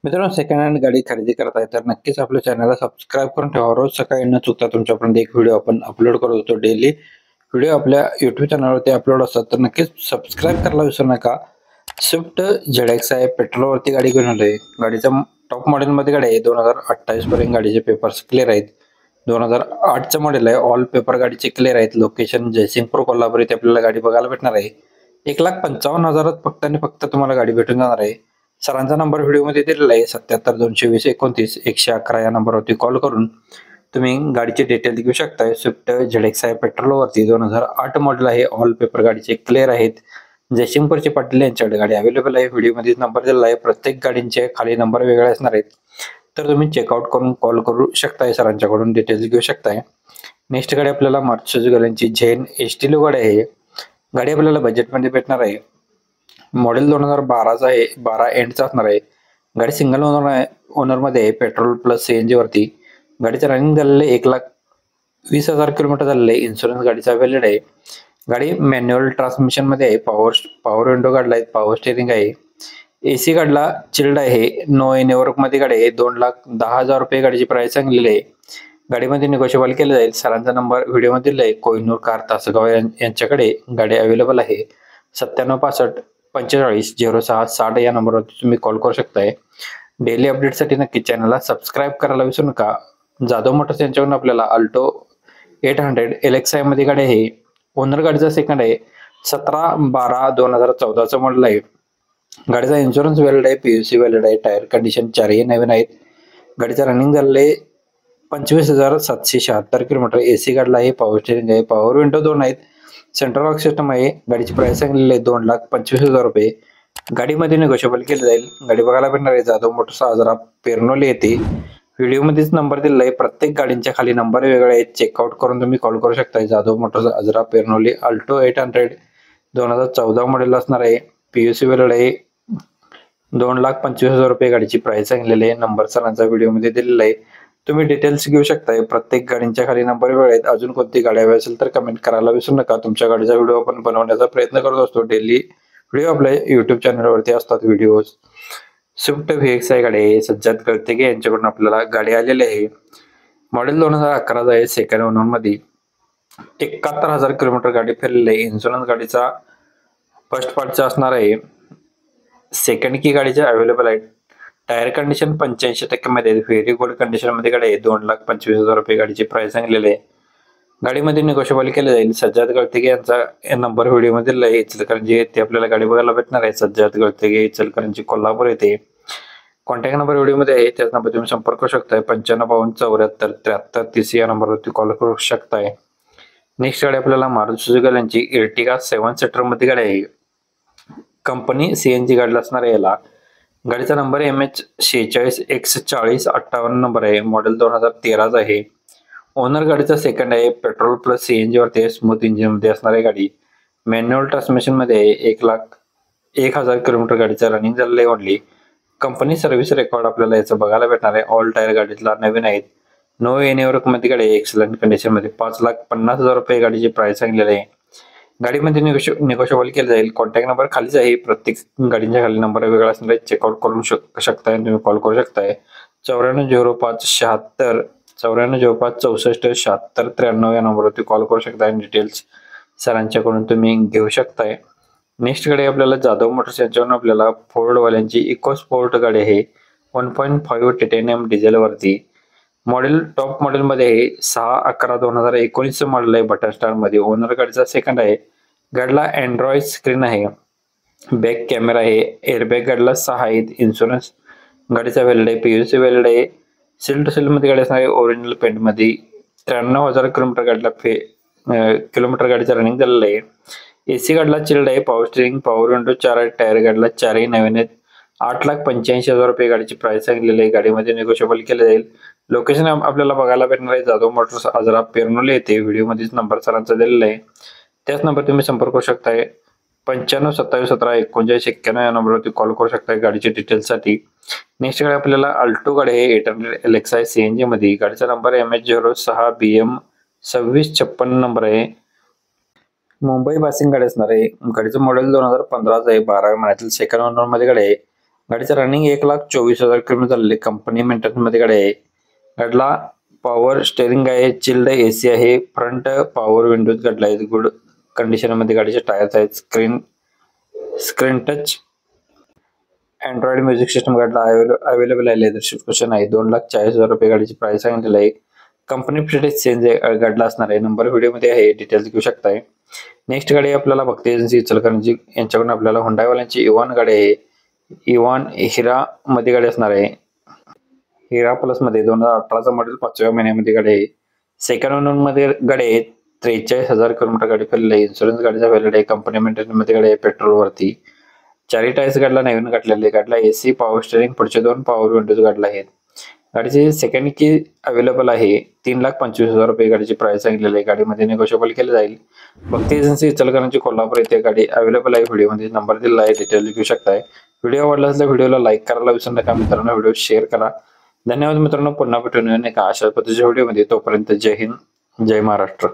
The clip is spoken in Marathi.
मित्रांनो, सेकंड हँड गाडी खरेदी करत आहे तर नक्कीच आपल्या चॅनलला सबस्क्राईब करून ठेवा. रोज सकाळी न चुकता तुमच्यापर्यंत एक व्हिडिओ आपण अपलोड करत होतो. डेली व्हिडिओ आपल्या यूट्यूब चॅनलवरती अपलोड असतात तर नक्कीच सबस्क्राईब करायला विसरू नका. स्विफ्ट ZX आहे, पेट्रोलवरती गाडी घेऊन आलोय. गाडीच्या टॉप मॉडेलमध्ये गाडी आहे. 2028 पर्यंत गाडीचे पेपर्स क्लिअर आहेत. 2008चं मॉडेल आहे. ऑल पेपर गाडीचे क्लिअर आहेत. लोकेशन जयसिंगपूर कोल्हापूर इथे आपल्याला गाडी बघायला भेटणार आहे. 1,55,000 फक्त आणि फक्त तुम्हाला गाडी भेटून जाणार आहे. सरांचा नंबर व्हिडिओमध्ये दिलेला आहे. 77 220 29 111 या नंबरवरती कॉल करून तुम्ही गाडीचे डिटेल घेऊ शकताय. स्विफ्ट ZX आहे, पेट्रोलवरती 2008 मॉडेल आहे. ऑल पेपर गाडीचे क्लिअर आहेत. जयसिंगपूरचे पाटील यांच्याकडे गाडी अवेलेबल आहे. व्हिडिओमध्ये नंबर दिलेला आहे. प्रत्येक गाडींचे खाली नंबर वेगळे असणार आहेत. तर तुम्ही चेकआउट करून कॉल करू शकताय. सरांच्याकडून डिटेल्स घेऊ शकताय. नेक्स्ट गाडी आपल्याला मारुती सुझुकी झेन ST गाडी आहे. गाडी आपल्याला बजेटमध्ये भेटणार आहे. मॉडेल 2012चा आहे. 12 एंडचा असणार आहे. गाडी सिंगल ओनर मध्ये आहे. पेट्रोल प्लस CNG वरती. गाडीचं रनिंग झालेलं 1,20,000 किलोमीटर झालेलं आहे. इन्शुरन्स गाडीचा व्हॅलिड आहे. गाडी मॅन्युअल ट्रान्समिशन मध्ये आहे. पॉवर विंडो काढला आहे. पॉवर स्टेरिंग आहे. AC काढला चिल्ड आहे. नो नेटवर्क मध्ये गाडी आहे. 2,10,000 रुपये गाडीची प्राइस सांगलेली आहे. गाडीमध्ये निगोशिएबल केलं जाईल. सरांचा नंबर व्हिडिओमध्ये दिलाय. कोहिनूर कार तासगाव यांच्याकडे गाडी अवेलेबल आहे. 9765 45 06 60 या नंबरवरती तुम्ही कॉल करू शकताय. डेली अपडेटसाठी नक्की चॅनलला सबस्क्राईब करायला विसरू नका. जाधव मोटर्स यांच्याकडून आपल्याला अल्टो 800 LXI मध्ये गाडी आहे. ओनर गाडीचा सेकंड आहे. 17/12/2014चा मॉडेल आहे. गाडीचा इन्शुरन्स व्हॅलिड आहे. PUC व्हॅलिड आहे. टायर कंडिशन चारही नवीन आहेत. गाडीचा रनिंग झालेलं आहे 25,776 किलोमीटर. AC काढला आहे. पॉवर स्टेरिंग आहे. पॉवर विंडो 2 आहेत. सेंट्रल लॉक सिस्टम आहे. गाडीची प्राइस सांगलेली आहे 2,25,000 रुपये. गाडीमध्ये निगोशिएबल केलं जाईल. गाडी बघायला भेटणार आहे जाधव मोटर्स आजरा पेरनोली येते. व्हिडिओमध्येच नंबर दिलेला आहे. प्रत्येक गाडींच्या खाली नंबर वेगळे आहेत. चेकआउट करून तुम्ही कॉल करू शकता. Jadhav motors Ajara Peranoli Alto 800 2014 model असणार आहे. PUC व्हॅलिड आहे. 2,25,000 रुपये गाडीची प्राइस सांगलेली आहे. नंबर सरांचा व्हिडिओमध्ये दिलेला आहे. तुम्ही डिटेल्स घेऊ शकताय. प्रत्येक गाडींच्या खाली नंबर वेगळे आहेत. अजून कोणती गाडी हवी असेल तर कमेंट करायला विसरू नका. तुमच्या गाडीचा व्हिडिओ आपण बनवण्याचा प्रयत्न करत असतो. डेली व्हिडिओ आपल्या युट्यूब चॅनलवरती असतात व्हिडिओज. स्विफ्ट VXI गाडी आहे. सज्जाद गळतेगे यांच्याकडून आपल्याला गाडी आलेली आहे. मॉडेल 2011 आहे. सेकंड ओनर मध्ये 71,000 किलोमीटर गाडी फिरलेली आहे. इन्शुरन्स गाडीचा फर्स्ट पार्टचा असणार आहे. सेकंड की गाडीच्या अवेलेबल आहे. टायर कंडिशन 85% मध्ये व्हेरी गुड कंडिशन मध्ये गाडी आहे. 2,25,000 रुपये गाडीची प्राइस सांगलेली आहे. गाडीमध्ये निगोशिएबल केलं जाईल. सज्जाद गळतेगे यांचा नंबर व्हिडिओमध्ये दिला आहे. इचलकरंजी येथे आपल्याला गाडी बघायला भेटणार आहे. सज्जाद गळतेगे इचलकरंजी कोल्हापूर येथे. कॉन्टॅक्ट नंबर व्हिडिओमध्ये आहे. त्याच नंबर तुम्ही संपर्क करू शकताय. 9552 74 73 30 या नंबरवरती कॉल करू शकताय. नेक्स्ट गाडी आपल्याला मारुती सुझुकी यांची Ertiga 7 सीटर मध्ये गाडी आहे. कंपनी CNG गाडीला असणार आहे. याला गाडीचा नंबर MH 46X4058 नंबर आहे. मॉडेल 2013 आहे. ओनर गाडीचा सेकंड आहे. पेट्रोल प्लस CNG वरती स्मूथ इंजिन मध्ये असणार आहे. गाडी मॅन्युअल ट्रान्समिशन मध्ये आहे. 1,01,000 किलोमीटर गाडीचा रनिंग झालेलं आहे. ओनली कंपनी सर्व्हिस रेकॉर्ड आपल्याला याचं बघायला भेटणार आहे. ऑल टायर गाडीतला नवीन आहेत. नो नेटवर्क मध्ये गाडी एक्सलंट कंडिशन मध्ये 5,50,000 रुपये गाडीची प्राइस सांगलेली आहे. गाडीमध्ये निगोशिएबल केलं जाईल. कॉन्टॅक्ट नंबर खालीच आहे. प्रत्येक गाडींच्या खाली नंबर वेगळा असणार आहे. चेकआउट करू शकताय. तुम्ही कॉल करू शकताय. 9405 76 9405 64 76 93 या नंबरवरती कॉल करू शकताय. डिटेल्स सरांच्याकडून तुम्ही घेऊ शकताय. नेक्स्ट गाडी आपल्याला जाधव मोटर्स यांच्याकडून आपल्याला फोर्ड वाल्यांची इको स्पोर्ट गाडी आहे. 1.5 टायटॅनियम डिझेल वरती. मॉडेल टॉप मॉडेल मध्ये आहे. 6/11/2019 मॉडेल आहे. बटन स्टार मध्ये. ओनर गाडीचा सेकंड आहे. गाडीला अँड्रॉइड स्क्रीन आहे. बॅक कॅमेरा आहे. एअरबॅग गाडीला 6 आहेत. इन्शुरन्स गाडीचा व्हॅलिड आहे. PUC व्हॅलिड आहे. सील टू सील मध्ये गाडी असणार आहे. ओरिजिनल पेंट मध्ये. 93,000 किलोमीटर गाडीला किलोमीटर गाडीचा रनिंग झालेलं आहे. AC गाडीला चिल्ड आहे. पॉवर स्टेरिंग पॉवर विंडो 4 आहेत. टायर गाडीला 4ही नवीन आहेत. 8,85,000 रुपये गाडीची प्राइस सांगलेली आहे. गाडीमध्ये निगोशिएबल केलं जाईल. लोकेशन आपल्याला बघायला भेटणार आहे जाधव मोटर्स आजरा पेरनोली येथे. व्हिडिओमध्येच नंबर सरांचा दिलेला आहे. त्याच नंबर तुम्ही संपर्क करू शकताय. 95 27 17 39 91 या नंबरवरती कॉल करू शकताय गाडीच्या डिटेल्ससाठी. नेक्स्ट गाडी आपल्याला अल्टो गाडी आहे. 800 LXI CNG मध्ये. गाडीचा नंबर MH 06 BM 2656 नंबर आहे. मुंबई पासिंग गाडी असणार आहे. गाडीचं मॉडेल 2015 आहे. 12 महिन्यातील सेकंड ओनर मध्ये गाडी आहे. गाडीचं रनिंग 1,24,000 किलोमीटर झालेले. कंपनी मेंटेनन्स मध्ये गाडी आहे. गाडीला पॉवर स्टेअरिंग आहे, चिल्ड एसी आहे, फ्रंट पॉवर विंडोज गाडीला आहे, गुड कंडिशन मध्ये गाडीचे टायर्स आहेत, screen touch Android music system गाडीला अवेलेबल आहे. लेदर सीट क्वेश्चन आहे. 2,40,000 रुपये गाडीची प्राइस सांगितलेली आहे. कंपनी फिटेड चेंज गाडीला असणार आहे. नंबर व्हिडिओ मध्ये आहे, डिटेल्स घेऊ शकताय. नेक्स्ट गाडी आपल्याला भक्ती एजन्सी इचलकरंजी यांच्याकडून आपल्याला हुंडाईवाल्यांची इव्हॉन गाडी आहे. इव्हॉन हिरा मध्ये गाडी असणार आहे. हिरा प्लस मध्ये 2018चा मॉडेल 5व्या महिन्यामध्ये गाडी आहे. सेकंड ओनर मध्ये गाडी आहे. 43,000 किलोमीटर गाडी फिरलेली आहे. इन्शुरन्स गाडीचा व्हॅलिड आहे. कंपनी मेंटेनन्स मध्ये गाडी आहे पेट्रोल वरती. चारी टायर्स गाडीला नवीन घातलेले. गाडीला एसी, पॉवर स्टेअरिंग, पुढचे 2 पॉवर विंडोज गाडीला आहेत. गाडीची सेकंड की अवेलेबल आहे. 3,25,000 रुपये गाडीची प्राइस सांगितलेली आहे. गाडीमध्ये निगोशिएबल केलं जाईल. भक्ती एजन्सी इचलकरंजी कोल्हापूर येथे गाडी अवेलेबल आहे. व्हिडिओमध्ये नंबर दिलेला आहे, डिटेल घेऊ शकताय. व्हिडिओ आवडला असल्यास व्हिडिओला लाईक करायला विसरू नका. मित्रांनो व्हिडिओ शेअर करा. धन्यवाद मित्रांनो. पुन्हा भेटून एका अशा पद्धतीच्या व्हिडिओमध्ये. तोपर्यंत जय हिंद, जय महाराष्ट्र.